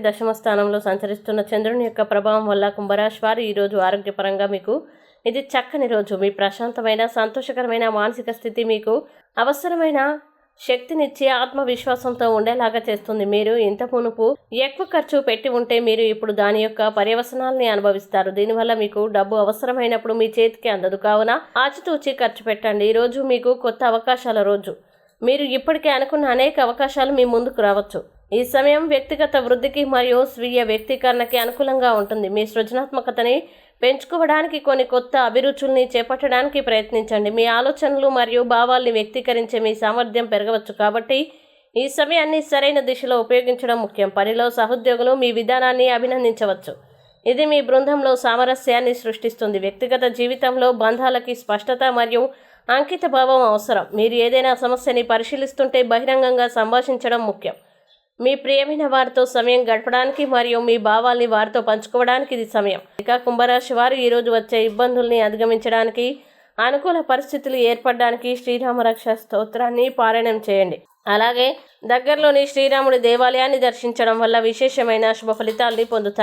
దశమ స్థానంలో సంచరిస్తున్న చంద్రుని యొక్క ప్రభావం వల్ల కుంభరాశి వారు ఈరోజు ఆరోగ్యపరంగా మీకు ఇది చక్కని రోజు. మీ ప్రశాంతమైన సంతోషకరమైన మానసిక స్థితి మీకు అవసరమైన శక్తినిచ్చి ఆత్మవిశ్వాసంతో ఉండేలాగా చేస్తుంది. మీరు ఇంత మునుపు ఎక్కువ ఖర్చు పెట్టి ఉంటే మీరు ఇప్పుడు దాని యొక్క పర్యవసనాల్ని అనుభవిస్తారు. దీనివల్ల మీకు డబ్బు అవసరమైనప్పుడు మీ చేతికి అందదు. కావున ఆచితూచి ఖర్చు పెట్టండి. ఈరోజు మీకు కొత్త అవకాశాల రోజు. మీరు ఇప్పటికే అనుకున్న అనేక అవకాశాలు మీ ముందుకు రావచ్చు. ఈ సమయం వ్యక్తిగత వృద్ధికి మరియు స్వీయ వ్యక్తీకరణకి అనుకూలంగా ఉంటుంది. మీ సృజనాత్మకతని పెంచుకోవడానికి కొన్ని కొత్త అభిరుచుల్ని చేపట్టడానికి ప్రయత్నించండి. మీ ఆలోచనలు మరియు భావాల్ని వ్యక్తీకరించే మీ సామర్థ్యం పెరగవచ్చు. కాబట్టి ఈ సమయాన్ని సరైన దిశలో ఉపయోగించడం ముఖ్యం. పనిలో సహోద్యోగులు మీ విధానాన్ని అభినందించవచ్చు. ఇది మీ బృందంలో సామరస్యాన్ని సృష్టిస్తుంది. వ్యక్తిగత జీవితంలో బంధాలకి స్పష్టత మరియు అంకిత భావం అవసరం. మీరు ఏదైనా సమస్యని పరిశీలిస్తుంటే బహిరంగంగా సంభాషించడం ముఖ్యం. మీ ప్రియమైన వారితో సమయం గడపడానికి మరియు మీ భావాల్ని వారితో పంచుకోవడానికి ఇది సమయం. ఇక కుంభరాశి వారు ఈరోజు వచ్చే ఇబ్బందుల్ని అధిగమించడానికి అనుకూల పరిస్థితులు ఏర్పడడానికి శ్రీరామ రక్ష స్తోత్రాన్ని పారాయణం చేయండి. అలాగే దగ్గరలోని శ్రీరాముడి దేవాలయాన్ని దర్శించడం వల్ల విశేషమైన శుభ ఫలితాల్ని పొందుతారు.